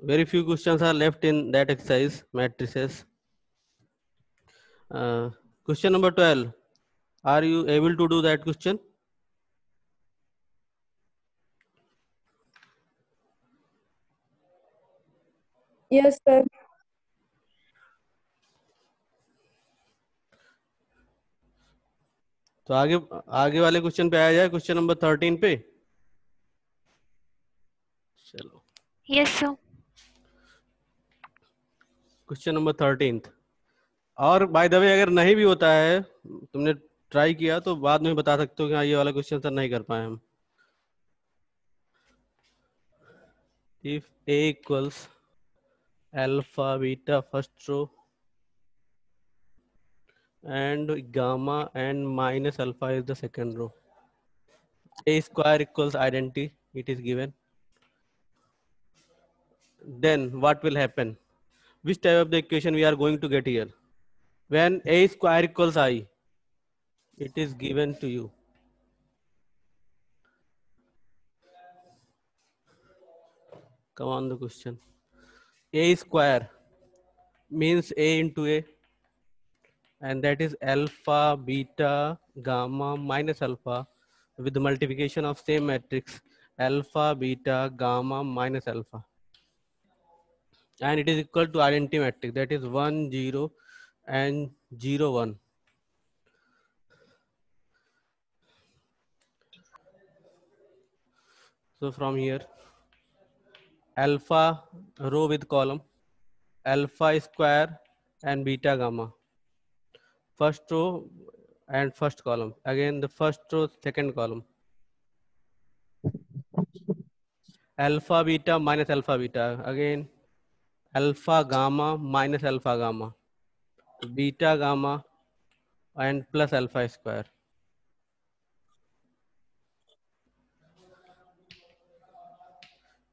very few questions are left in that exercise matrices. Question number 12, are you able to do that question? Yes, sir. तो आगे आगे वाले question पे आया जाए, क्वेश्चन नंबर 13 पे। चलो Yes, sir. Question number 13। और बाय द वे अगर नहीं भी होता है, तुमने ट्राई किया तो बाद में बता सकते हो कि हाँ ये वाला क्वेश्चन सर नहीं कर पाए हम। If a equals alpha beta first row and gamma and minus alpha is the second row, a square equals identity, it is given, then what will happen? Which type of the equation we are going to get here? When a square equals I, it is given to you. Come on the question. A square means a into a, and that is alpha beta gamma minus alpha with the multiplication of same matrix alpha beta gamma minus alpha, and it is equal to identity matrix, that is 1 0 and 0 1. So from here, alpha row with column, alpha square and beta gamma, first row and first column, again the first row second column, alpha beta minus alpha beta, again alpha gamma minus alpha gamma, beta gamma and plus alpha square.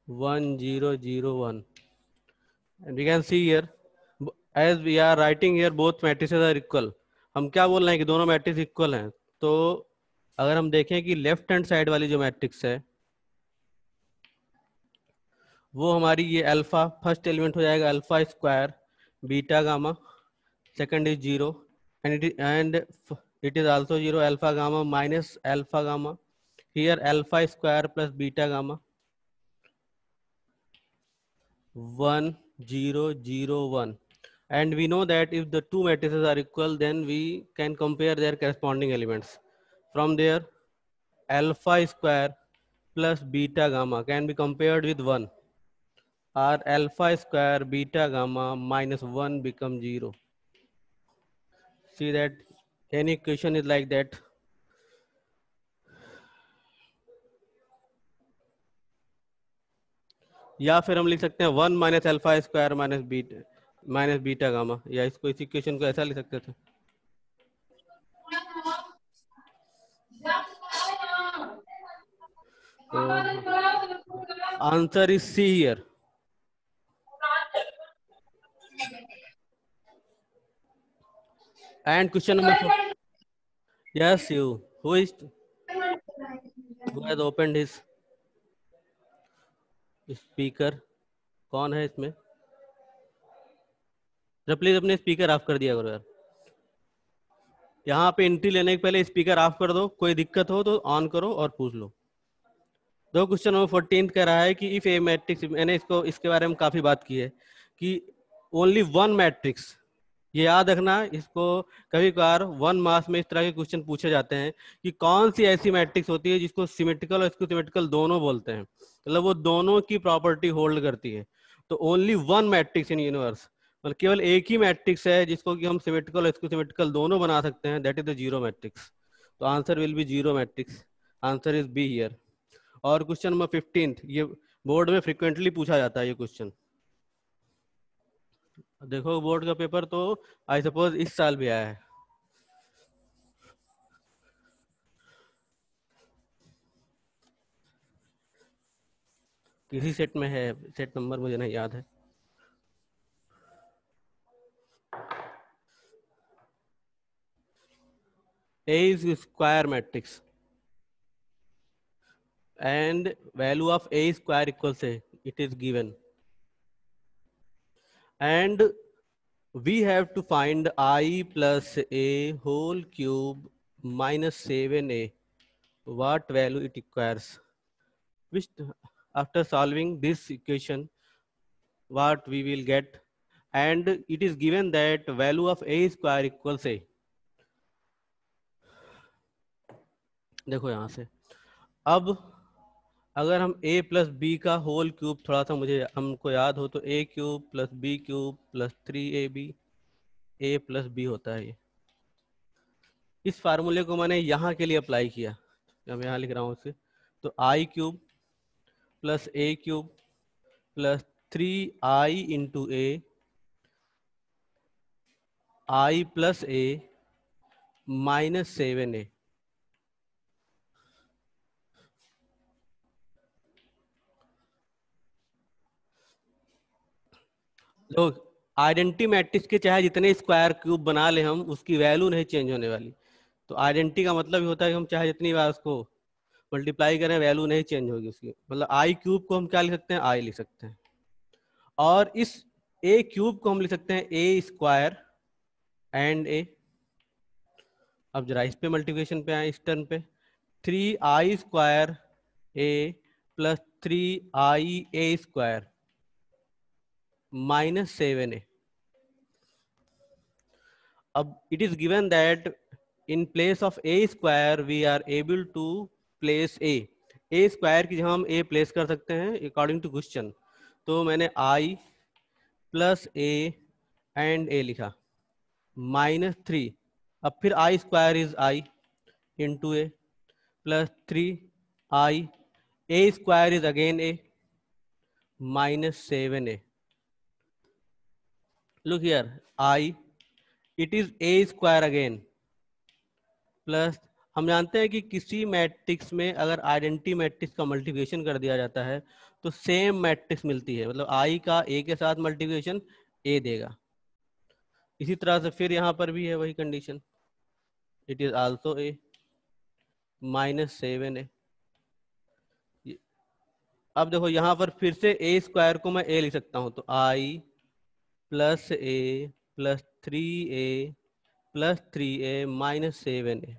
One zero zero one, and we can see here, as we are writing here both matrices are equal. हम क्या बोल रहे हैं कि दोनों matrix equal हैं। तो अगर हम देखें कि लेफ्ट हैंड साइड वाली जो मैट्रिक्स है वो हमारी ये अल्फा, फर्स्ट एलिमेंट हो जाएगा alpha square beta gamma, second is zero and it is also 0 alpha gamma minus alpha gamma, here alpha square plus beta gamma, 1 0 0 1, and we know that if the two matrices are equal then we can compare their corresponding elements. From there alpha square plus beta gamma can be compared with 1, or alpha square beta gamma minus 1 become 0. See that any equation is like that. या फिर हम लिख सकते हैं 1 minus alpha square minus beta gamma, या इसको इस equation को ऐसा लिख सकते थे। तो answer is see here. And question number, yes you, who has opened his speaker? कौन है इसमें? जरा प्लीज अपने स्पीकर ऑफ कर दिया करो यार। यहाँ पे एंट्री लेने के पहले स्पीकर ऑफ कर दो, कोई दिक्कत हो तो ऑन करो और पूछ लो। दो क्वेश्चन नंबर 14 कह रहा है कि इफ ए मैट्रिक्स, मैंने इसके बारे में काफी बात की है कि ओनली वन मैट्रिक्स, ये याद रखना इसको, कभी कभार 1 मार्क्स में इस तरह के क्वेश्चन पूछे जाते हैं कि कौन सी ऐसी मैट्रिक्स होती है जिसको सिमेट्रिकल और इसको सिमेट्रिकल दोनों बोलते हैं, मतलब वो दोनों की प्रॉपर्टी होल्ड करती है। तो only one matrix in universe, मतलब केवल एक ही मैट्रिक्स है जिसको कि हम सिमेट्रिकल और इसको सिमेट्रिकल दोनों बना सकते हैं, that is the zero matrix. तो answer will be zero matrix, answer is be here. और क्वेश्चन नंबर 15, ये बोर्ड में फ्रिक्वेंटली पूछा जाता है ये क्वेश्चन। देखो बोर्ड का पेपर तो आई सपोज इस साल भी आया है। किसी सेट में है, सेट नंबर मुझे नहीं याद है। A is square matrix and value of A square equals A, it is given, and we have to find I plus a whole cube minus 7a, what value it requires, which after solving this equation what we will get, and it is given that value of a square equals a. देखो यहाँ से अब अगर हम a plus B का whole cube थोड़ा सा मुझे हमको याद हो तो a cube plus B cube plus 3ab a plus B होता है ये। इस फार्मूले को मैंने यहाँ के लिए अप्लाई किया, मैं यहाँ लिख रहा हूँ उसे, तो आई क्यूब प्लस ए क्यूब प्लस 3i इंटू ए आई प्लस ए माइनस 7a। लोग आइडेंटिटी मैट्रिक्स के चाहे जितने स्क्वायर क्यूब बना ले हम, उसकी वैल्यू नहीं चेंज होने वाली। तो आइडेंटिटी का मतलब होता है कि हम चाहे जितनी बार उसको मल्टीप्लाई करें वैल्यू नहीं चेंज होगी उसकी। मतलब आई क्यूब को हम क्या लिख सकते हैं, आई लिख सकते हैं, और इस ए क्यूब को हम लिख सकते हैं ए स्क्वायर एंड ए। अब जरा इस पे मल्टीप्लिकेशन पे आए, इस टर्म पे 3i square A plus 3i A square minus 7a। अब it is given that in place of A square we are able to place A square की जगह हम ए प्लेस कर सकते हैं अकॉर्डिंग टू क्वेश्चन। तो मैंने आई प्लस ए एंड ए लिखा माइनस 3, अब फिर I square is I into a plus 3i A square is again a minus 7a। Look here I it is a square again plus, हम जानते हैं कि किसी मैट्रिक्स में अगर आइडेंटिटी मैट्रिक्स का मल्टीप्लिकेशन कर दिया जाता है तो सेम मैट्रिक्स मिलती है, मतलब आई का ए के साथ मल्टीप्लिकेशन ए देगा। इसी तरह से फिर यहाँ पर भी है वही condition, it is also a minus 7a। अब देखो यहाँ पर फिर से ए स्क्वायर को मैं ए लिख सकता हूँ, तो I plus a plus 3a plus 3a minus 7a।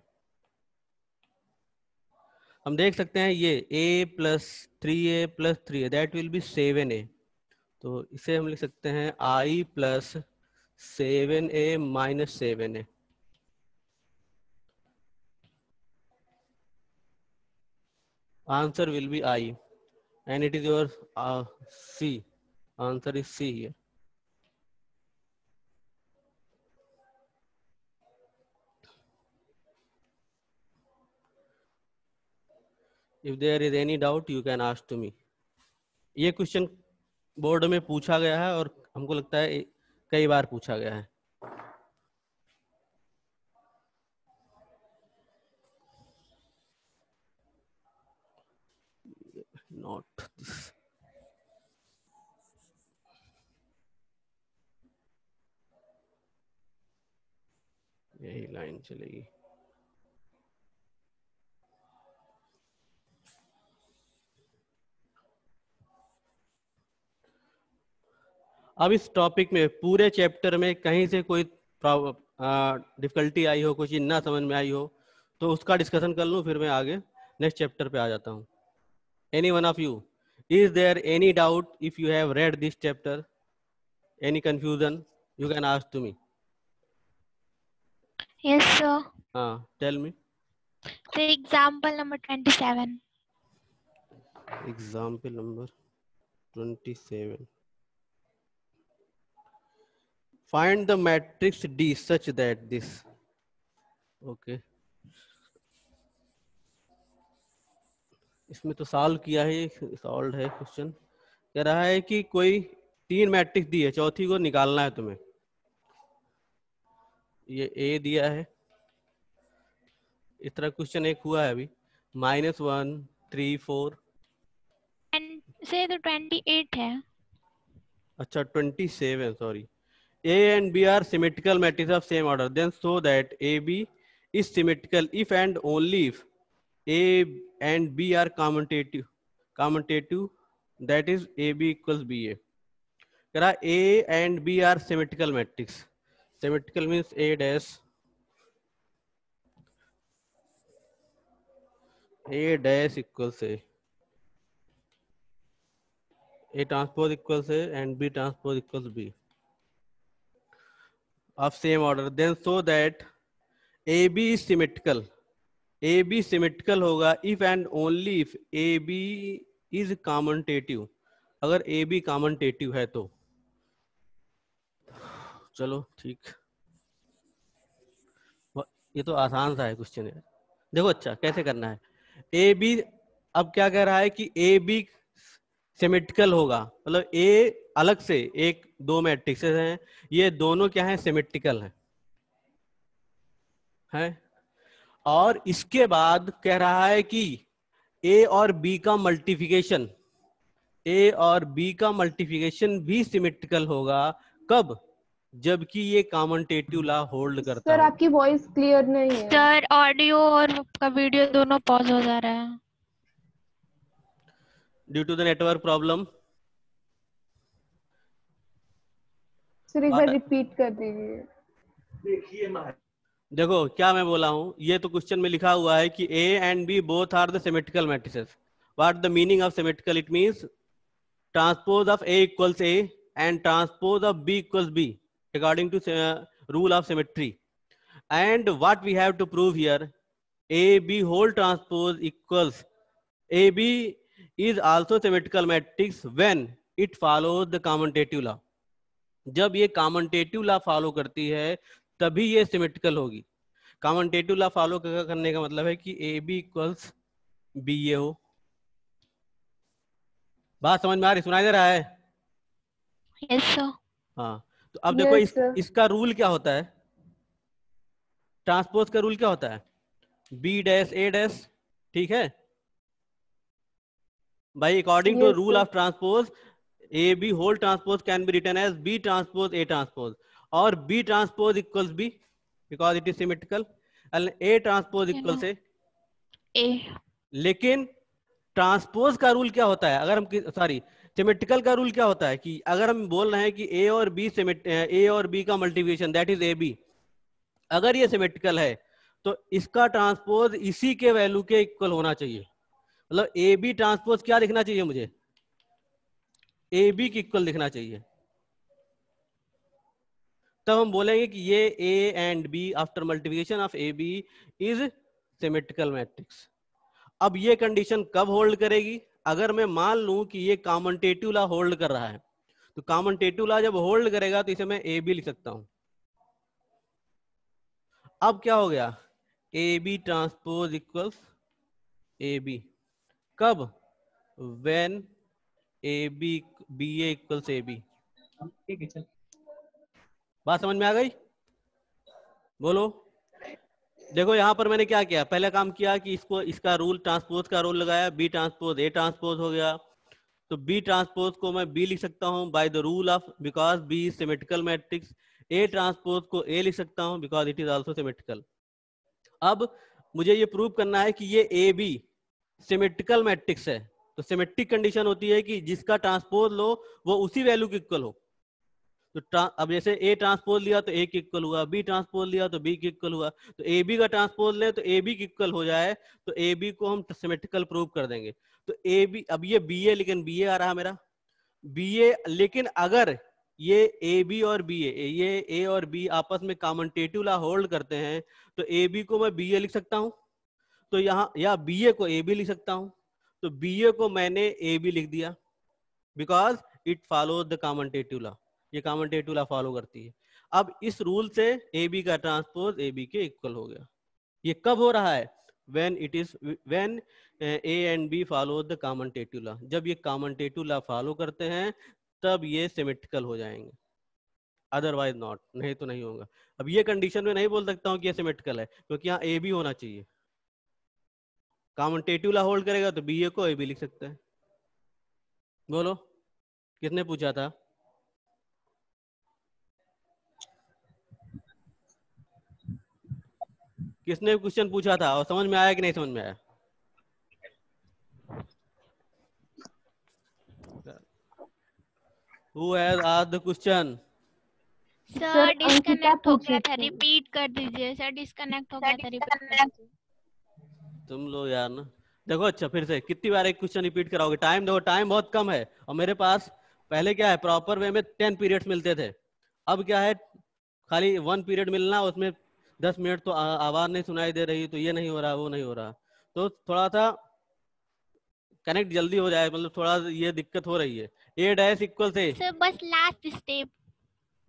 हम देख सकते हैं ये a plus 3a plus 3a that will be 7a, तो इसे हम लिख सकते हैं i plus 7a minus 7a। Answer will be i and it is your C. Answer is C here. If there is any doubt, you can ask to me. ये question board में पूछा गया है और हमको लगता है कई बार पूछा गया है। Not this. यही लाइन चलेगी। अब इस टॉपिक में पूरे चैप्टर में कहीं से कोई डिफिकल्टी आई हो, कुछ ना समझ में आई हो, तो उसका डिस्कशन कर लूँ, फिर मैं आगे नेक्स्ट चैप्टर पे आ जाता हूँ। Any one of you, is there any doubt if you have read this chapter? Any confusion? You can ask to me. Yes, sir. Tell me. The example number 27. Example number 27. Find the matrix D such that this. Okay. इसमें तो solve किया है, solve है question. कह रहा है कि कोई 3 मैट्रिक्स दी है, चौथी को निकालना है तुम्हें। ये ए दिया है, इस तरह क्वेश्चन एक हुआ है अभी, -1 3 4 And say the 28 है। अच्छा 27, sorry. A and B are symmetrical matrices of same order, then show that AB is symmetrical if and only if A and B are commutative, that is AB equals BA. कह रहा A and B are symmetrical matrix. Symmetrical means A dash equal से A transpose equals A and B transpose equals B of same order, then so that AB is symmetrical. AB symmetrical होगा if and only if AB is commutative. अगर AB commutative है तो चलो ठीक. ये तो आसान सा है क्वेश्चन है. देखो अच्छा कैसे करना है. AB अब क्या कह रहा है कि AB सिमेट्रिकल होगा, मतलब ए अलग से एक दो मैट्रिक्सेस हैं, ये दोनों क्या हैं, सिमेट्रिकल हैं. और इसके बाद कह रहा है कि ए और बी का मल्टीप्लिकेशन, ए और बी का मल्टीप्लिकेशन भी सिमेट्रिकल होगा. कब? जबकि ये कॉमनटेटिव लॉ होल्ड करता है. सर आपकी वॉइस क्लियर नहीं है. सर ऑडियो और आपका वीडियो दोनों पॉज हो जा रहा है. Due to the network problem. Sir एक बार रिपीट कर दीजिए. देखो क्या मैं बोला हूं, ये तो क्वेश्चन में लिखा हुआ है कि A and B both are the symmetrical matrices. What the meaning of symmetrical? It means transpose of A equals A and transpose of B equals B according to rule of symmetry. And what we have to prove here, A B whole transpose equals A B is also symmetrical matrix when it follows the commutative law. जब ये commutative law follow करती है तभी ये symmetrical होगी. कॉमनटेटिव law follow करने का मतलब है कि ए बी इक्वल्स बी ए हो. बात समझ में आ रही, सुनाई दे रहा है? Yes sir. हाँ तो अब देखो Yes, sir. इसका रूल क्या होता है, ट्रांसपोज का रूल क्या होता है, बी डैश ए डैश. ठीक है भाई, according to Yes, rule sir. Of transpose A B whole transpose can be written as B transpose A transpose, और B transpose equals B because it is symmetrical, and A transpose equals A. लेकिन transpose का rule क्या होता है, अगर हम symmetrical का rule क्या होता है कि अगर हम बोल रहे हैं कि ए और बी का multiplication that is A B, अगर ये सिमेट्रिकल है तो इसका ट्रांसपोज इसी के वैल्यू के इक्वल होना चाहिए. मतलब ए बी ट्रांसपोज क्या लिखना चाहिए मुझे, ए बी के इक्वल लिखना चाहिए. तब हम बोलेंगे कि ये A and B after multiplication of A B is symmetrical matrix. अब ये कंडीशन कब होल्ड करेगी, अगर मैं मान लूं कि ये कॉमनटेटिव लॉ होल्ड कर रहा है. तो कॉमनटेटिव लॉ जब होल्ड करेगा तो इसे मैं ए बी लिख सकता हूं. अब क्या हो गया, A B transpose equals A B. कब? When A B B A equals A B. बात समझ में आ गई? बोलो. देखो यहाँ पर मैंने क्या किया, पहले काम किया कि इसका रूल ट्रांसपोज का रूल लगाया, बी ट्रांसपोज ए ट्रांसपोज हो गया. तो बी ट्रांसपोज को मैं बी लिख सकता हूँ by the rule of, because B is symmetrical matrix. A transpose को ए लिख सकता हूँ because it is also symmetrical. अब मुझे ये प्रूव करना है कि ये ए बी सिमेट्रिकल मैट्रिक्स है. तो सिमेट्रिक कंडीशन होती है कि जिसका ट्रांसपोज लो वो उसी वैल्यू के इक्वल हो. तो अब जैसे ए ट्रांसपोज लिया तो ए के इक्वल हुआ, बी ट्रांसपोज लिया तो बी के इक्वल हुआ. तो ए बी का ट्रांसपोज ले तो ए बी के इक्वल हो जाए तो ए बी को हम सिमेट्रिकल प्रूव कर देंगे. तो ए बी, अब ये बी ए, लेकिन बी ए आ रहा मेरा बी ए, लेकिन अगर ये ए बी और बी ये ए और बी आपस में कॉमनटेटिव लॉ होल्ड करते हैं तो ए बी को मैं बी ए लिख सकता हूँ. तो यहाँ या बी ए को ए बी लिख सकता हूँ. तो बी ए को मैंने ए बी लिख दिया because it follows the commutative law. ये कॉमनटेटिव लॉ फॉलो करती है. अब इस रूल से ए बी का ट्रांसपोज ए बी के इक्वल हो गया. ये कब हो रहा है, when A and B follow the commutative law. जब ये commutative law फॉलो करते हैं तब ये सिमेट्रिकल हो जाएंगे, अदरवाइज नॉट, नहीं तो नहीं होगा. अब ये कंडीशन में नहीं बोल सकता हूँ कि ये सिमेट्रिकल है क्योंकि यहाँ ए बी होना चाहिए. कॉमनटेटिव लॉ होल्ड करेगा तो बी ए को ए बी लिख सकते हैं. बोलो किसने पूछा था? किसने क्वेश्चन पूछा था और समझ में आया कि नहीं समझ में आया? Who has asked the question? Sir Ankita disconnect हो पूछी गया था, थी। रिपीट कर दीजिए सर, डिस्कनेक्ट हो गया था, रिपीट कर दीजिए। तुम लोग यार ना, देखो अच्छा फिर से कितनी बार एक क्वेश्चन रिपीट कराओगे? टाइम देखो, टाइम बहुत कम है और मेरे पास पहले क्या है, प्रॉपर वे में 10 पीरियड्स मिलते थे। अब क्या है, खाली 1 पीरियड मिलना, उसमें 10 मिनट तो आवाज नहीं सुनाई दे रही, तो ये नहीं हो रहा, वो नहीं हो रहा, तो थोड़ा सा कनेक्ट जल्दी हो जाए, मतलब थोड़ा ये दिक्कत हो रही है। ए डैश इक्वल से सर बस लास्ट स्टेप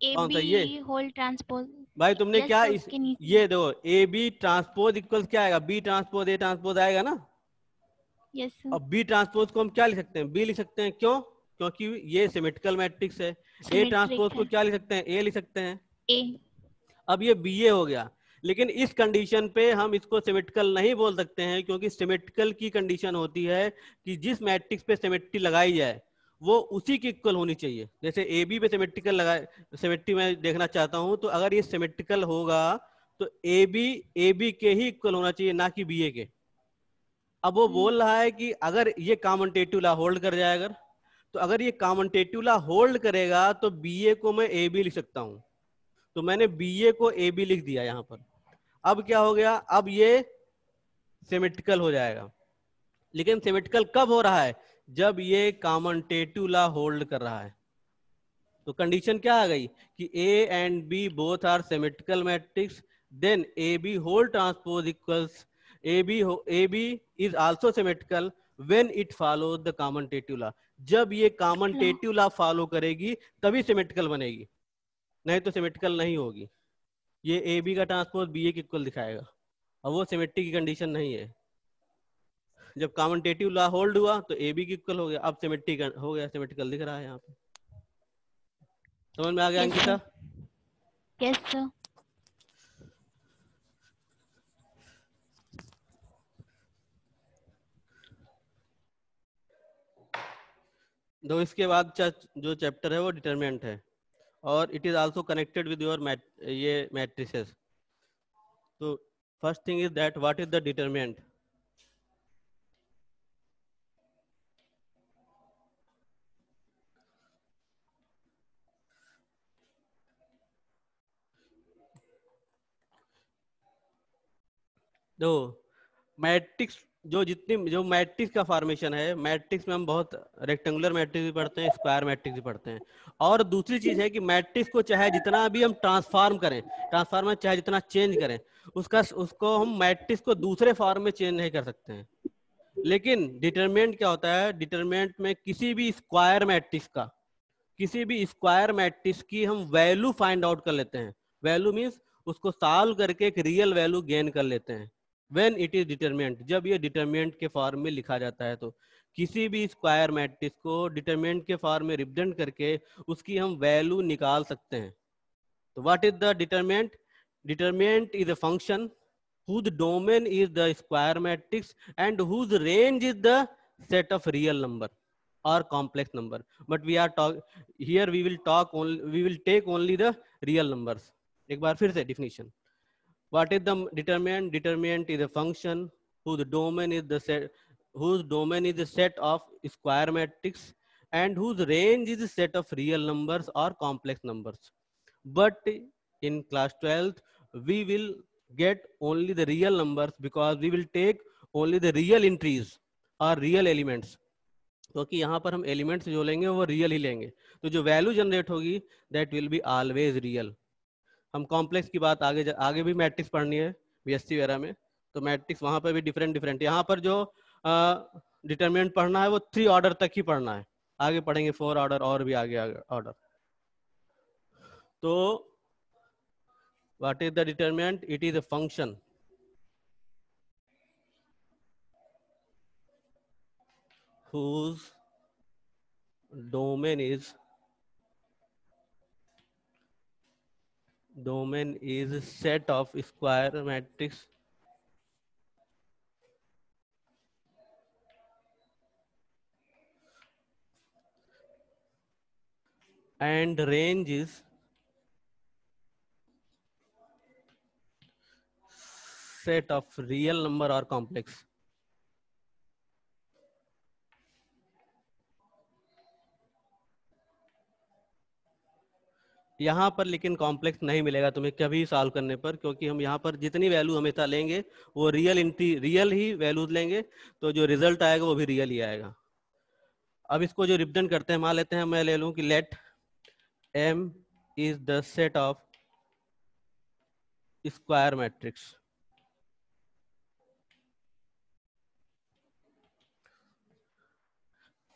ए कौन सा, ये बी होल ट्रांसपोज। भाई तुमने यस क्या सर, इस, उसके नीचे। ये देखो ए बी ट्रांसपोज इक्वल क्या आएगा, बी ट्रांसपोज ए ट्रांसपोज आएगा ना। Yes sir. अब बी ट्रांसपोज को हम क्या लिख सकते हैं, बी लिख सकते हैं, क्यों? क्योंकि ये सिमेट्रिकल मैट्रिक्स है। ए सिमेट्रिक ट्रांसपोज को है। क्या लिख सकते हैं, ए लिख सकते हैं। ए। अब ये बी ए हो गया, लेकिन इस कंडीशन पे हम इसको सिमेट्रिकल नहीं बोल सकते हैं, क्योंकि सिमेट्रिकल की कंडीशन होती है कि जिस मैट्रिक्स पे सिमेट्री लगाई जाए वो उसी की इक्वल होनी चाहिए। जैसे ए बी पे सिमेट्रिकल लगाए, सिमेट्री मैं देखना चाहता हूं, तो अगर ये सिमेट्रिकल होगा तो ए बी के ही इक्वल होना चाहिए, ना कि बी ए के। अब वो बोल रहा है कि अगर ये कॉमनटेटिव ला होल्ड कर जाए, अगर तो अगर ये कॉमनटेटिव ला होल्ड करेगा तो बी ए को मैं ए बी लिख सकता हूं। तो मैंने बी ए को ए बी लिख दिया यहां पर। अब क्या हो गया, अब ये सिमेट्रिकल हो जाएगा। लेकिन सिमेट्रिकल कब हो रहा है, जब ये कॉमनटेटिव ला होल्ड कर रहा है। तो कंडीशन क्या आ गई कि A and B both are symmetrical matrix, then A B whole transpose equals A B is also symmetrical when it follow the commutative law. जब ये कॉमनटेटिव लॉ फॉलो करेगी तभी सिमेट्रिकल बनेगी, नहीं तो सिमेट्रिकल नहीं होगी। ये ए बी का ट्रांसपोज बी ए के इक्वल दिखाएगा, और वो सिमेट्री की कंडीशन नहीं है। जब कॉमनटेटिव लॉ होल्ड हुआ तो ए बी की इक्वल हो गया, अब सिमेट्री हो गया, सिमेट्रिकल दिख रहा है यहाँ पे। समझ में आ गया अंकिता? Yes sir. दो इसके बाद जो चैप्टर है वो डिटरमिनेंट है, और it is also connected with your ये मैट्रिसेस। तो first thing is that what is the determinant. दो मैट्रिक्स, जो मैट्रिक्स का फॉर्मेशन है, मैट्रिक्स में हम बहुत रेक्टेंगुलर मैट्रिक्स भी पढ़ते हैं, स्क्वायर मैट्रिक्स भी पढ़ते हैं। और दूसरी चीज है कि मैट्रिक्स को चाहे जितना भी हम ट्रांसफॉर्म करें, ट्रांसफॉर्म चाहे जितना चेंज करें, उसको हम मैट्रिक्स को दूसरे फॉर्म में चेंज नहीं कर सकते हैं। लेकिन डिटरमिनेंट क्या होता है, डिटरमिनेंट में किसी भी स्क्वायर मैट्रिक्स की हम वैल्यू फाइंड आउट कर लेते हैं। वैल्यू मीन्स उसको सॉल्व करके एक रियल वैल्यू गेन कर लेते हैं। व्हेन इट इज डिटरमिनेंट, जब ये डिटरमिनेंट के फॉर्म में लिखा जाता है, तो किसी भी स्क्वायर मैट्रिक्स को डिटरमिनेंट के फॉर्म में रिप्रेजेंट करके उसकी हम वैल्यू निकाल सकते हैं। तो what is the determinant? Determinant is a function whose domain is the square matrix and whose range is the set of real number or complex number. But we are we will take only the real numbers. एक बार फिर से definition. What is the determinant? Determinant is a function whose domain is the set of square matrix and whose range is the set of real numbers or complex numbers. But in class 12th we will get only the real numbers, because we will take only the real entries or real elements, क्योंकि यहाँ पर हम elements जो लेंगे वो real ही लेंगे। तो जो वैल्यू जनरेट होगी that will be always real. हम कॉम्प्लेक्स की बात आगे भी मैट्रिक्स पढ़नी है बीएससी वगैरह में, तो मैट्रिक्स वहाँ पर भी डिफरेंट। यहाँ पर जो डिटरमिनेंट पढ़ना है वो 3 ऑर्डर तक ही पढ़ना है, आगे पढ़ेंगे 4 ऑर्डर और भी आगे ऑर्डर। तो what is the determinant? It is a function whose domain is set of square matrix and range is set of real number or complex. यहाँ पर लेकिन कॉम्प्लेक्स नहीं मिलेगा तुम्हें कभी सॉल्व करने पर, क्योंकि हम यहाँ पर जितनी वैल्यू हमेशा लेंगे वो रियल ही वैल्यूज लेंगे, तो जो रिजल्ट आएगा वो भी रियल ही आएगा। अब इसको जो रिप्रेजेंट करते हैं, मान लेते हैं मैं ले लूँ कि let M is the set of square matrix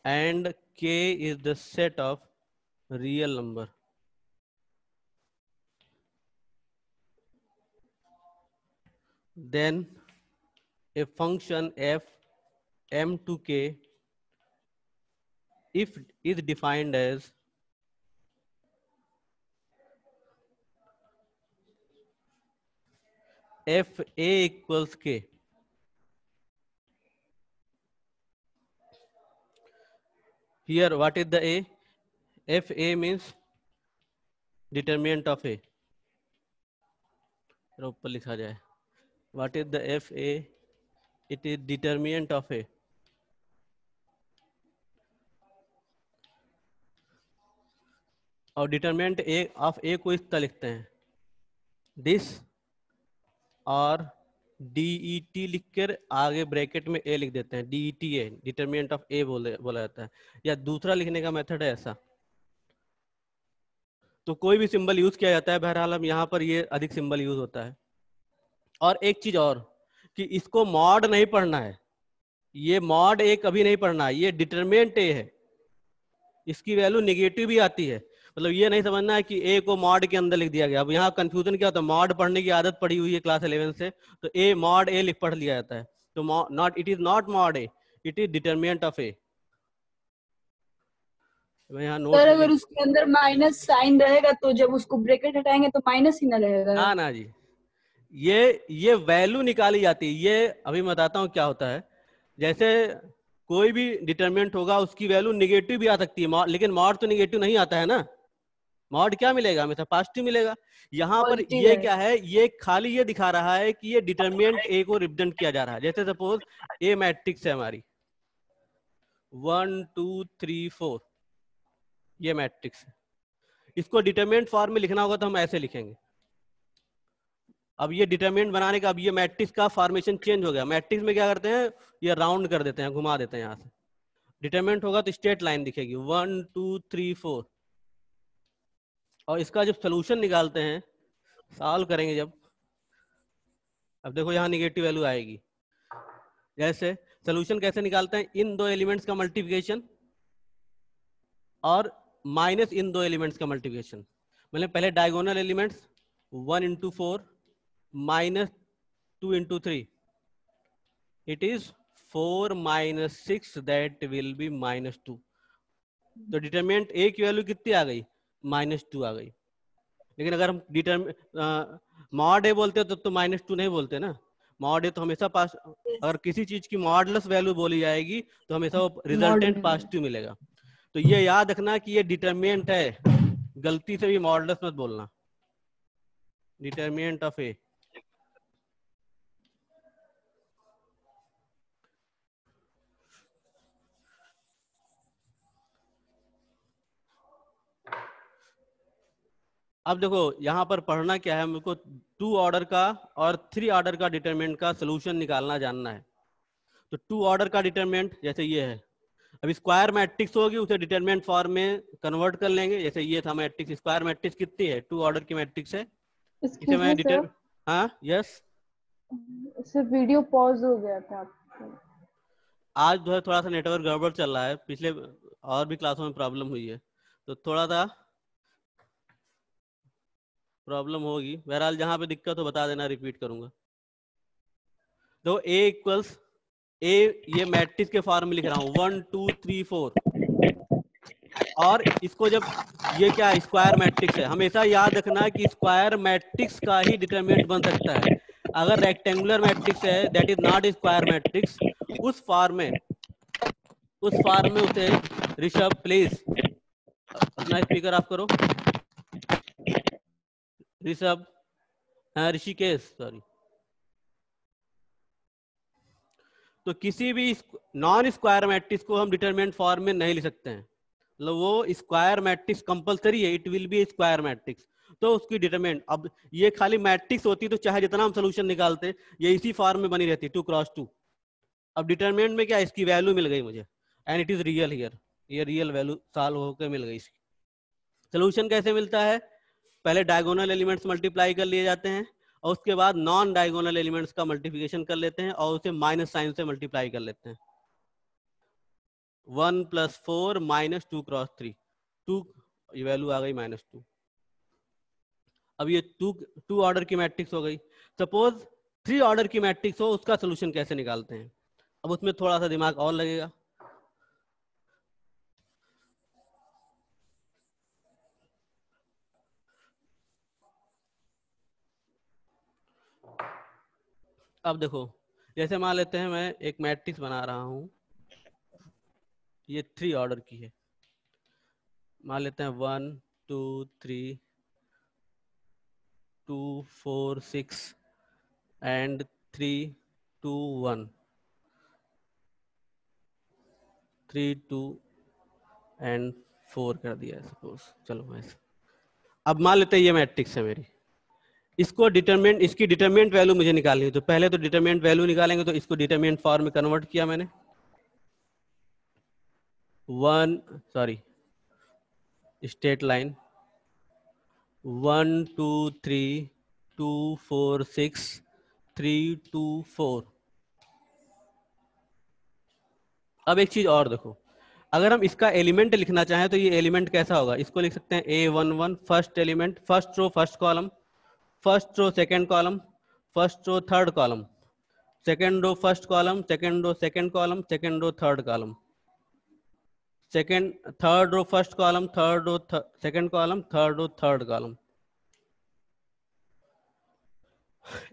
and K is the set of real number. Then a function f m to k if is defined as f a equals k. Here what is the a? F a means determinant of a. ऊपर लिखा जाए, what is the f a? It is determinant of a. और determinant A of ए को इस तरह लिखते हैं, this और DET लिखकर आगे ब्रैकेट में ए लिख देते हैं, DETA डिटरमिनेंट ऑफ ए बोला जाता है। या दूसरा लिखने का मेथड है ऐसा, तो कोई भी सिंबल यूज किया जाता है, बहरहाल हम यहाँ पर ये अधिक सिंबल यूज होता है। और एक चीज और कि इसको मॉड नहीं पढ़ना है, ये मॉड ए कभी नहीं पढ़ना है, ये डिटरमिनेंट ए है, इसकी वैल्यू नेगेटिव भी आती है। मतलब ये नहीं समझना है कि ए को मॉड के अंदर लिख दिया गया। अब यहाँ कंफ्यूजन क्या होता है, मॉड पढ़ने की आदत पड़ी हुई है क्लास 11 से, तो ए मॉड ए लिख पढ़ लिया जाता है, तो not, it is not mod A, it is determinant of A. यहाँ नोट, सर अगर उसके अंदर माइनस साइन रहेगा तो जब उसको ब्रैकेट हटाएंगे तो माइनस ही ना रहेगा। ना जी, ये वैल्यू निकाली जाती है। ये अभी मैं बताता हूँ क्या होता है। जैसे कोई भी डिटरमिनेंट होगा उसकी वैल्यू निगेटिव भी आ सकती है, लेकिन मॉड तो निगेटिव नहीं आता है ना, मॉड क्या मिलेगा, हमेशा पॉजिटिव मिलेगा। यहाँ पर ये क्या है, ये खाली ये दिखा रहा है कि ये डिटरमिनेंट ए को रिप्रेजेंट किया जा रहा है। जैसे सपोज ए मैट्रिक्स है हमारी 1 2 3 4, ये मैट्रिक्स है, इसको डिटरमिनेंट फॉर्म में लिखना होगा तो हम ऐसे लिखेंगे। अब ये डिटरमिनेंट बनाने का, अब ये मैट्रिक्स का फॉर्मेशन चेंज हो गया। मैट्रिक्स में क्या करते हैं, ये राउंड कर देते हैं, घुमा देते हैं यहाँ से। डिटरमिनेंट होगा तो स्ट्रेट लाइन दिखेगी 1 2 3 4, और इसका जब सोल्यूशन निकालते हैं, सॉल्व करेंगे जब, अब देखो यहाँ निगेटिव वैल्यू आएगी। जैसे सोल्यूशन कैसे निकालते हैं, इन दो एलिमेंट्स का मल्टीप्लिकेशन और माइनस इन दो एलिमेंट्स का मल्टीप्लिकेशन। मतलब पहले diagonal elements 1 into 4 minus 2 into 3, it is 4 minus 6, that will be -2। तो डिटरमिनेंट ए की वैल्यू कितनी आ गई, -2 आ गई। लेकिन अगर हम मॉड ए बोलते हो तो -2 नहीं बोलते ना, मॉड ए तो हमेशा पास, अगर किसी चीज की मॉडलेस वैल्यू बोली जाएगी तो हमेशा वो रिजल्टेंट पॉजिटिव मिलेगा। तो ये याद रखना कि ये डिटरमिनेंट है, गलती से भी मॉडलेस मत बोलना, डिटरमिनेंट ऑफ ए। अब देखो यहाँ पर पढ़ना क्या है, मुझको 2 ऑर्डर का और 3 ऑर्डर का डिटरमिनेंट का सोल्यूशन निकालना जानना है। तो 2 ऑर्डर का डिटरमिनेंट जैसे ये है, अब स्क्वायर मैट्रिक्स होगी उसे डिटरमिनेंट फॉर्म में कन्वर्ट कर लेंगे। जैसे ये था मैट्रिक्स, स्क्वायर मैट्रिक्स कितनी है, 2 ऑर्डर की मैट्रिक्स है, इसे मैं डिटर, हाँ यस सर वीडियो पॉज हो गया था आज जो है थोड़ा सा नेटवर्क गड़बड़ चल रहा है, पिछले और भी क्लासों में प्रॉब्लम हुई है, तो थोड़ा सा प्रॉब्लम होगी। बहरहाल जहां पे दिक्कत हो बता देना, रिपीट करूंगा। तो a इक्वल्स a, ये मैट्रिक्स के फॉर्म में लिख रहा हूँ 1 2 3 4, और इसको जब ये क्या स्क्वायर मैट्रिक्स है, हमेशा याद रखना कि स्क्वायर मैट्रिक्स का ही डिटरमिनेंट बन सकता है। अगर रेक्टेंगुलर मैट्रिक्स है that is not square matrix, उस फॉर्म में उसे, ऋषभ प्लीज अपना स्पीकर ऑफ करो, ऋषभ, ऋषिकेश सॉरी। तो किसी भी नॉन स्क्वायर मैट्रिक्स को हम डिटरमिनेंट फॉर्म में नहीं लिख सकते हैं, मतलब वो स्क्वायर मैट्रिक्स कंपलसरी है, it will be square matrix. तो उसकी डिटरमिनेंट, अब ये खाली मैट्रिक्स होती तो चाहे जितना हम सोल्यूशन निकालते ये इसी फॉर्म में बनी रहती 2x2। अब डिटरमिनेंट में क्या, इसकी वैल्यू मिल गई मुझे and it is real here, ये रियल वैल्यू सॉल्व होकर मिल गई इसकी। सोल्यूशन कैसे मिलता है, पहले डायगोनल एलिमेंट्स मल्टीप्लाई कर लिए जाते हैं और उसके बाद नॉन डायगोनल एलिमेंट्स का मल्टीप्लिकेशन कर लेते हैं और उसे माइनस साइन से मल्टीप्लाई कर लेते हैं। 1 + 4 - 2x3, 2 ये वैल्यू आ गई -2। अब ये 2 ऑर्डर की मैट्रिक्स हो गई। सपोज 3 ऑर्डर की मैट्रिक्स हो, उसका सोल्यूशन कैसे निकालते हैं। अब उसमें थोड़ा सा दिमाग और लगेगा। अब देखो, जैसे मान लेते हैं मैं एक मैट्रिक्स बना रहा हूं, ये 3 ऑर्डर की है। मान लेते हैं 1 2 3 2 4 6 एंड 3 2 1 3 2 एंड 4 कर दिया सपोज। चलो ऐसे, अब मान लेते हैं ये मैट्रिक्स है मेरी, इसको डिटरमिनेंट, इसकी डिटरमिनेंट वैल्यू मुझे निकालनी है। तो पहले तो डिटरमिनेंट वैल्यू निकालेंगे, तो इसको डिटरमिनेंट फॉर्म में कन्वर्ट किया मैंने। 1 स्ट्रेट लाइन 1 2 3 2 4 6 3 2 4। अब एक चीज और देखो, अगर हम इसका एलिमेंट लिखना चाहें तो ये एलिमेंट कैसा होगा, इसको लिख सकते हैं A11 first element, first row first column, first row second column, first row third column, second row first column, second row second column, second row third column, second third row first column, third row second column, third row third column.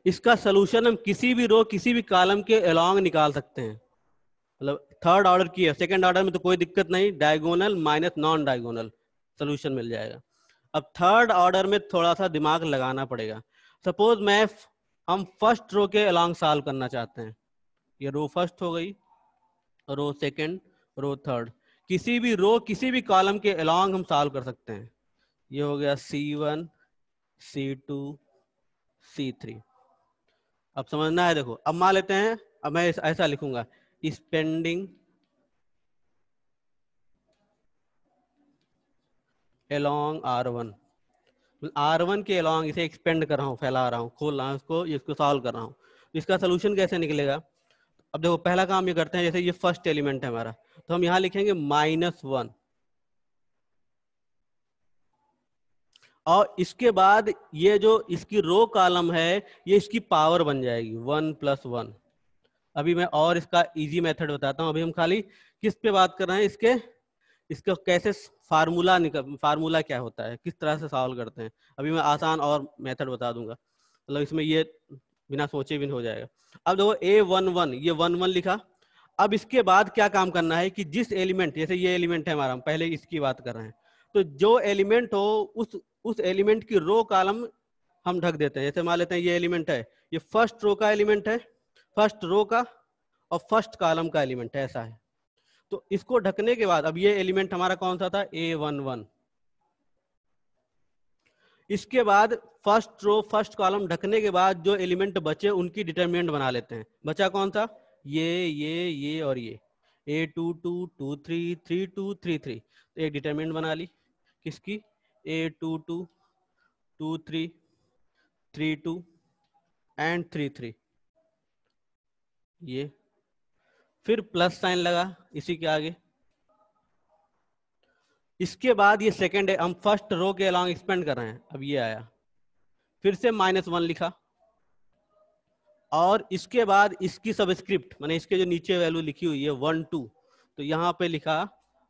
इसका solution हम किसी भी रो किसी भी column के along निकाल सकते हैं। मतलब थर्ड ऑर्डर की है, सेकंड ऑर्डर में तो कोई दिक्कत नहीं, diagonal minus non diagonal solution मिल जाएगा। अब थर्ड ऑर्डर में थोड़ा सा दिमाग लगाना पड़ेगा। सपोज हम फर्स्ट रो के अलोंग सॉल्व करना चाहते हैं, ये रो फर्स्ट हो गई, रो सेकंड, रो थर्ड, किसी भी रो किसी भी कॉलम के अलोंग हम सॉल्व कर सकते हैं। ये हो गया C1 C2 C3। अब समझना है, देखो अब मान लेते हैं, अब मैं ऐसा लिखूंगा, स्पेंडिंग अलोंग R1, R1 के अलोंग इसे एक्सपेंड कर रहा हूँ, फैला रहा हूँ, खोल रहा हूँ इसको सॉल्व कर रहा हूँ। इसका सोल्यूशन कैसे निकलेगा, अब देखो पहला काम ये करते हैं, जैसे ये फर्स्ट एलिमेंट है हमारा, तो हम यहाँ लिखेंगे -1 और इसके बाद ये जो इसकी रो कॉलम है ये इसकी पावर बन जाएगी 1 + 1। अभी मैं और इसका इजी मेथड बताता हूँ। अभी हम खाली किस पे बात कर रहे हैं, इसका कैसे फार्मूला क्या होता है, किस तरह से सॉल्व करते हैं। अभी मैं आसान और मेथड बता दूंगा, मतलब इसमें ये बिना सोचे भी हो जाएगा। अब देखो A11, ये 1 1 लिखा। अब इसके बाद क्या काम करना है कि जिस एलिमेंट, जैसे ये एलिमेंट है हमारा, हम पहले इसकी बात कर रहे हैं, तो जो एलिमेंट हो उस एलिमेंट की रो कॉलम हम ढक देते हैं। जैसे मान लेते हैं ये एलिमेंट है, ये फर्स्ट रो का एलिमेंट है, फर्स्ट रो का और फर्स्ट कॉलम का एलिमेंट है, ऐसा है। तो इसको ढकने के बाद अब ये एलिमेंट हमारा कौन सा था, A11। इसके बाद फर्स्ट रो फर्स्ट कॉलम ढकने के बाद जो एलिमेंट बचे उनकी डिटरमिनेंट बना लेते हैं। बचा कौन सा, ये और ये, A22 23 32 33। तो एक डिटरमिनेंट बना ली किसकी, A22 23 32 एंड 33। ये फिर प्लस साइन लगा इसी के आगे। इसके बाद ये सेकंड है, हम फर्स्ट रो के अलोंग एक्सपेंड कर रहे हैं, अब ये आया, फिर से -1 लिखा और इसके बाद इसकी सबस्क्रिप्ट माने इसके जो नीचे वैल्यू लिखी हुई है 1 2, तो यहां पे लिखा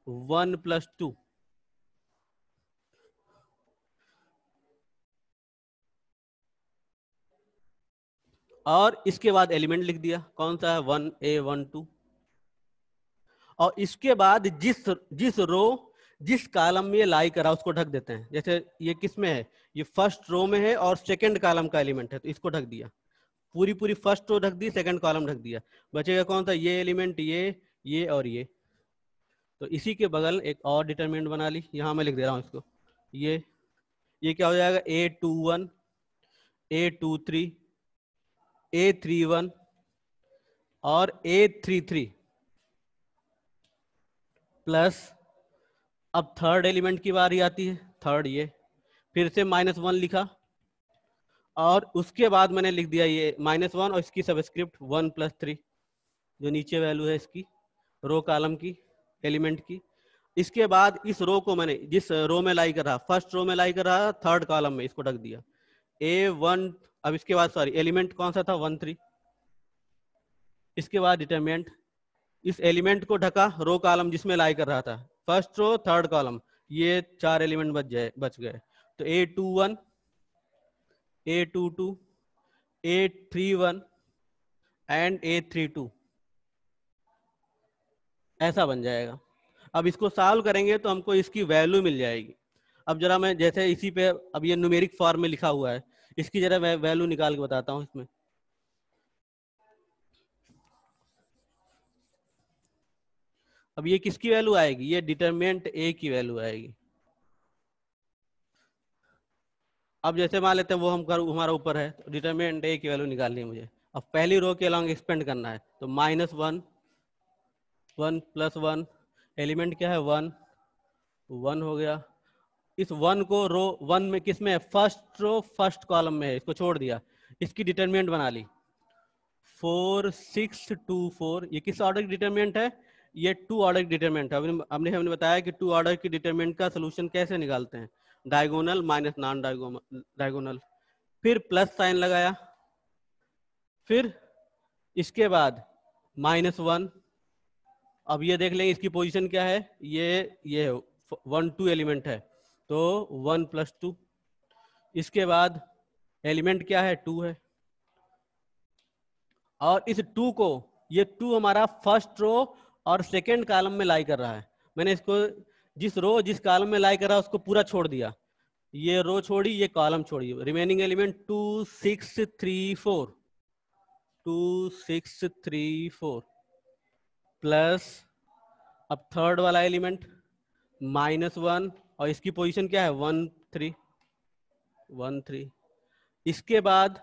1 + 2 और इसके बाद एलिमेंट लिख दिया, कौन सा है 1A12। और इसके बाद जिस रो जिस कॉलम में ये लाई करा उसको ढक देते हैं। जैसे ये किस में है, ये फर्स्ट रो में है और सेकंड कॉलम का एलिमेंट है, तो इसको ढक दिया, पूरी फर्स्ट रो ढक दी, सेकंड कॉलम ढक दिया। बचेगा कौन सा, ये एलिमेंट, ये और ये। तो इसी के बगल एक और डिटरमिनेंट बना ली, यहाँ मैं लिख दे रहा हूँ इसको। ये क्या हो जाएगा, A21, A23, A31 और A33 प्लस, अब थर्ड एलिमेंट की बारी आती है, थर्ड ये फिर से -1 लिखा और उसके बाद मैंने लिख दिया ये -1 और इसकी सबस्क्रिप्ट 1 + 3 जो नीचे वैल्यू है इसकी रो कॉलम की एलिमेंट की। इसके बाद इस रो को मैंने जिस रो में लाई कर रहा, फर्स्ट रो में लाई कर रहा, थर्ड कॉलम में इसको ढक दिया A1। अब इसके बाद सॉरी एलिमेंट कौन सा था, 1 3। इसके बाद डिटरमिनेंट, इस एलिमेंट को ढका रो कॉलम जिसमें लाई कर रहा था, फर्स्ट रो थर्ड कॉलम, ये 4 एलिमेंट बच गए। तो A21, A22, A31 and A32 ऐसा बन जाएगा। अब इसको सॉल्व करेंगे तो हमको इसकी वैल्यू मिल जाएगी। अब जरा मैं जैसे इसी पे, अब ये न्यूमेरिक फॉर्म में लिखा हुआ है, इसकी जरा वैल्यू निकाल के बताता हूँ इसमें। अब ये किसकी वैल्यू आएगी, ये डिटरमिनेंट A की वैल्यू आएगी। अब जैसे मान लेते हैं वो हम हमारा ऊपर है, तो डिटरमिनेंट A की वैल्यू निकालनी है मुझे। अब पहली रो के अलॉन्ग एक्सपेंड करना है, तो -1, 1 + 1, एलिमेंट क्या है 1, 1 हो गया। इस 1 को रो 1 में किस में है, फर्स्ट रो फर्स्ट कॉलम में है, इसको छोड़ दिया। इसकी डिटरमिनेंट बना ली 4 6 2 4। ये किस ऑर्डर की डिटरमिनेंट है, ये 2 ऑर्डर की डिटरमिनेंट है। हमने बताया कि 2 ऑर्डर की डिटरमिनेंट का सोल्यूशन कैसे निकालते हैं, डायगोनल माइनस नॉन डायगोनल। फिर प्लस साइन लगाया, फिर इसके बाद -1। अब ये देख लेंगे इसकी पोजीशन क्या है, ये 1 2 एलिमेंट है तो 1 + 2। इसके बाद एलिमेंट क्या है 2 है, और इस 2 को, ये 2 हमारा फर्स्ट रो और सेकेंड कॉलम में लाई कर रहा है। मैंने इसको जिस कॉलम में लाई कर रहा है उसको पूरा छोड़ दिया, ये रो छोड़ी ये कॉलम छोड़ी, रिमेनिंग एलिमेंट 2 6 3 4, 2 6 3 4 प्लस, अब थर्ड वाला एलिमेंट -1 और इसकी पोजीशन क्या है 1 3 1 3। इसके बाद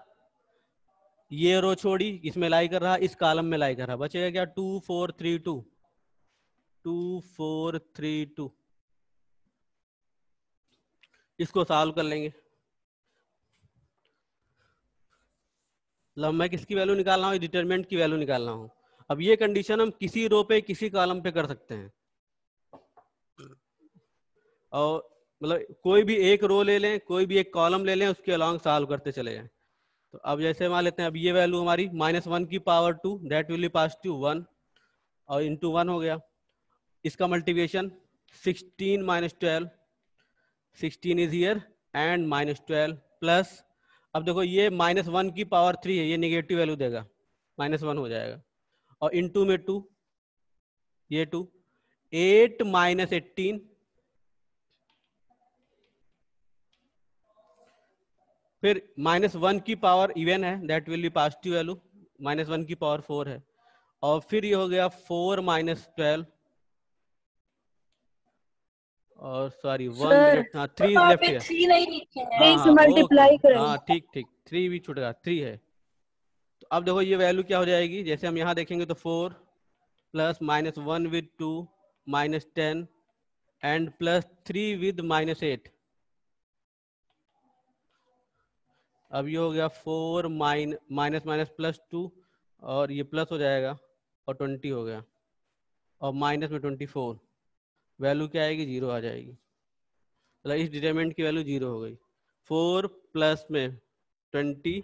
ये रो छोड़ी, इसमें लाई कर रहा, इस कॉलम में लाई कर रहा, बचेगा क्या 2 4 3 2, 2 4 3 2। इसको सॉल्व कर लेंगे। मैं किसकी वैल्यू निकाल रहा हूँ, डिटरमिनेंट की वैल्यू निकाल रहा हूँ। अब ये कंडीशन हम किसी रो पे किसी कॉलम पे कर सकते हैं, और मतलब कोई भी एक रो ले लें, कोई भी एक कॉलम ले लें, उसके अलॉन्ग सॉल्व करते चले जाएं। तो अब जैसे मान लेते हैं, अब ये वैल्यू हमारी -1 की power 2 that will B positive 1 और इंटू 1 हो गया। इसका multiplication 16 - 12, 16 is here and -12 plus, अब देखो ये -1 की पावर 3 है, ये नेगेटिव वैल्यू देगा, -1 हो जाएगा, और इंटू में 2, ये 2, 8 - 18, फिर -1 की पावर इवन है that will B positive value, -1 की पावर 4 है, और फिर ये हो गया 4 - 12 और सॉरी 1 मिनट, हाँ 3 इज लेफ्ट हियर, 3 नहीं लिखे हैं, हाँ हाँ मल्टीप्लाई करेंगे। हाँ ठीक 3 भी छूटेगा, 3 है। तो अब देखो ये वैल्यू क्या हो जाएगी, जैसे हम यहाँ देखेंगे तो 4 plus -1 with 2 -10 and plus 3 with -8। अब ये हो गया 4 माइनस प्लस 2 और ये प्लस हो जाएगा और 20 हो गया, और माइनस में 24, वैल्यू क्या आएगी 0 आ जाएगी। मतलब इस डिटरमिनेंट की वैल्यू 0 हो गई। 4 प्लस में 20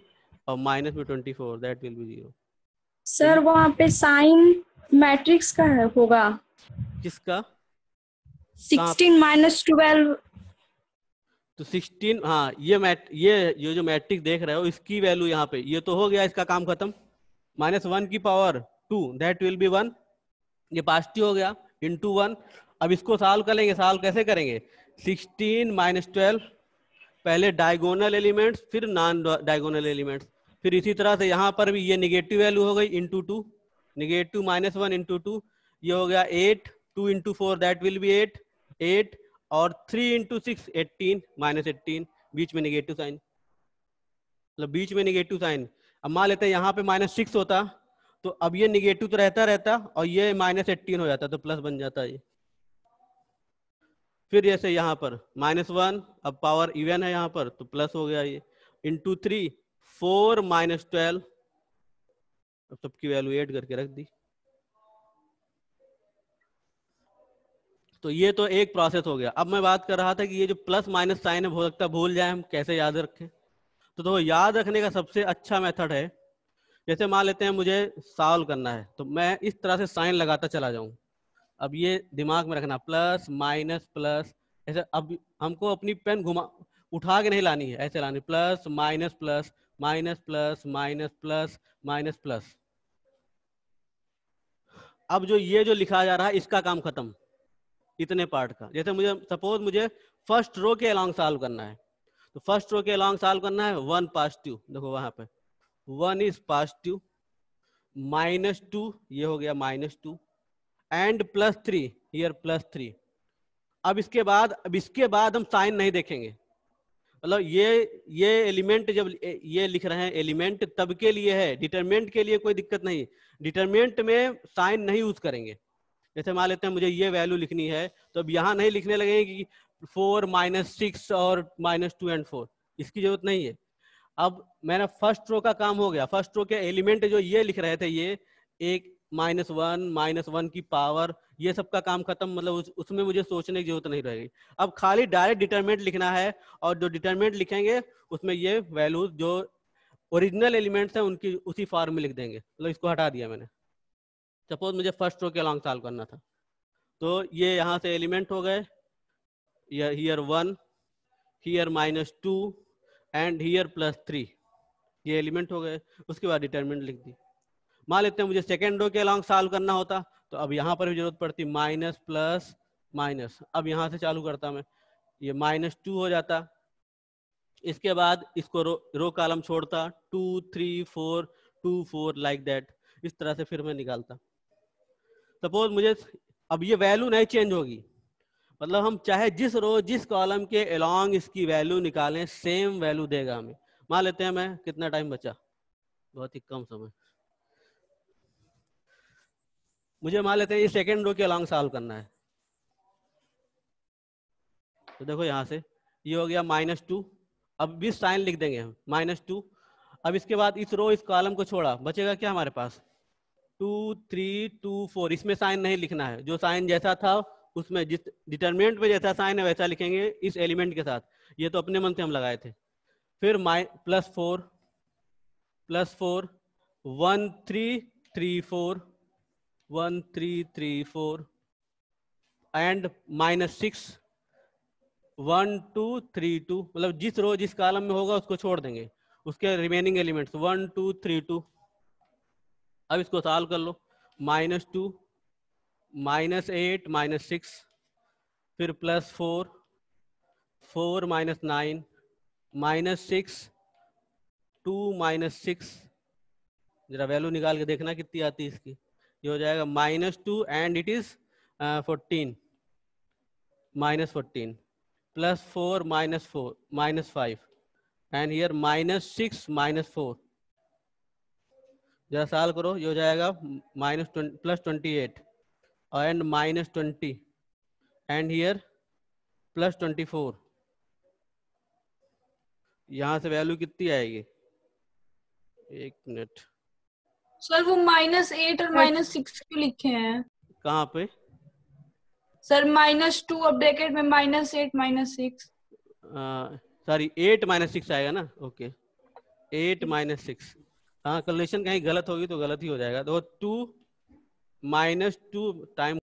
और माइनस में 24 दैट विल बी 0। सर वहाँ पे साइन मैट्रिक्स का है होगा, किसका 16 - 12। तो 16, हाँ ये जो मैट्रिक्स देख रहे हो इसकी वैल्यू यहाँ पे, ये तो हो गया, इसका काम खत्म। -1 की पावर 2 दैट विल बी 1, ये पॉजिटिव हो गया, इंटू 1। अब इसको सॉल्व करेंगे, सॉल्व कैसे करेंगे, 16 - 12, पहले डायगोनल एलिमेंट्स फिर नॉन डायगोनल एलिमेंट्स, फिर इसी तरह से यहाँ पर भी ये निगेटिव वैल्यू हो गई इंटू 2, -1 इंटू 2, ये हो गया 8 2 into 4 दैट विल बी 8 और 3 into 6 18 माइनस 18, बीच में निगेटिव साइन, मतलब बीच में निगेटिव साइन। अब मान लेते हैं यहाँ पे -6 होता तो अब ये निगेटिव तो रहता और ये -18 हो जाता तो प्लस बन जाता ये। फिर जैसे यहाँ पर -1, अब पावर इवन है यहाँ पर तो प्लस हो गया ये, इंटू 3 4 -12, अब सबकी वैल्यू ऐड करके रख दी। तो ये तो एक प्रोसेस हो गया। अब मैं बात कर रहा था कि ये जो प्लस माइनस साइन है हो सकता है भूल जाए हम, कैसे याद रखें। तो याद रखने का सबसे अच्छा मेथड है, जैसे मान लेते हैं मुझे सॉल्व करना है तो मैं इस तरह से साइन लगाता चला जाऊं। अब ये दिमाग में रखना, प्लस माइनस प्लस, ऐसे। अब हमको अपनी पेन उठा के नहीं लानी है, ऐसे लानी, plus minus plus minus plus minus plus minus plus. अब जो ये जो लिखा जा रहा है इसका काम खत्म, इतने पार्ट का। जैसे मुझे सपोज मुझे फर्स्ट रो के अलॉन्ग सॉल्व करना है, तो फर्स्ट रो के अलॉन्ग सॉल्व करना है 1 पॉजिटिव, देखो वहां पे 1 इज पॉजिटिव, -2 ये हो गया -2 एंड +3 हियर +3। अब इसके बाद हम साइन नहीं देखेंगे, मतलब ये एलिमेंट जब ये लिख रहे हैं एलिमेंट तब के लिए है, डिटरमिनेंट के लिए कोई दिक्कत नहीं। डिटरमिनेंट में साइन नहीं यूज करेंगे। जैसे मान लेते हैं मुझे ये वैल्यू लिखनी है तो अब यहाँ नहीं लिखने लगेंगे कि 4 -6 और -2 एंड 4, इसकी जरूरत नहीं है। अब मेरा फर्स्ट रो का काम हो गया, फर्स्ट रो के एलिमेंट जो ये लिख रहे थे, ये एक -1 की पावर, ये सब का काम खत्म, मतलब उसमें मुझे सोचने की जरूरत नहीं रहेगी। अब खाली डायरेक्ट डिटरमिनेंट लिखना है, और जो डिटरमिनेंट लिखेंगे उसमें ये वैल्यूज जो ओरिजिनल एलिमेंट्स हैं उनकी उसी फॉर्म में लिख देंगे। मतलब इसको हटा दिया मैंने। सपोज मुझे फर्स्ट रो के अलॉन्ग सॉल्व करना था, तो ये यहाँ से एलिमेंट हो गए, हियर 1, हियर -2 एंड हियर +3, ये एलिमेंट हो गए। उसके बाद डिटरमिनेंट लिख दी। मान लेते हैं मुझे सेकेंड रो के अलॉन्ग सॉल्व करना होता तो अब यहाँ पर भी जरूरत पड़ती माइनस प्लस माइनस। अब यहाँ से चालू करता मैं, ये -2 हो जाता, इसके बाद इसको रो कॉलम छोड़ता, 2 3 4 2 4 लाइक दैट, इस तरह से फिर मैं निकालता। सपोज मुझे अब ये वैल्यू नहीं चेंज होगी, मतलब हम चाहे जिस रो जिस कॉलम के अलॉन्ग इसकी वैल्यू निकालें सेम वैल्यू देगा हमें। मान लेते हैं मैं, कितना टाइम बचा, बहुत ही कम समय, मुझे मान लेते हैं ये सेकेंड रो के अलॉन्ग सॉल्व करना है। तो देखो यहाँ से ये हो गया -2, अब भी साइन लिख देंगे हम -2। अब इसके बाद इस रो इस कॉलम को छोड़ा, बचेगा क्या हमारे पास 2 3 2 4, इसमें साइन नहीं लिखना है, जो साइन जैसा था उसमें जिस डिटरमिनेंट में जैसा साइन है वैसा लिखेंगे इस एलिमेंट के साथ, ये तो अपने मन से हम लगाए थे। फिर +4 1 3 3 4 1 3 3 4 एंड -6 1 2 3 2, मतलब जिस रो जिस कॉलम में होगा उसको छोड़ देंगे, उसके रिमेनिंग एलिमेंट्स 1 2 3 2। अब इसको सॉल्व कर लो, -2 -8 -6, फिर +4 4 -9 -6 2 -6, जरा वैल्यू निकाल के देखना कितनी आती है इसकी। ये हो जाएगा -2 and it is 14 -14 +4 -5 and here -6 -4, जरा सॉल्व करो, ये हो जाएगा +28 एंड -20 एंड हियर +24। यहाँ से वैल्यू कितनी आएगी, एक मिनट सर वो -8 और -6 क्यों लिखे हैं? कहाँ पे सर -2 और ब्रैकेट में -8 -6। सॉरी 8 -6 आएगा ना, ओके 8 -6। हाँ कैलकुलेशन कहीं गलत होगी तो गलत ही हो जाएगा। तो 2 -2 टाइम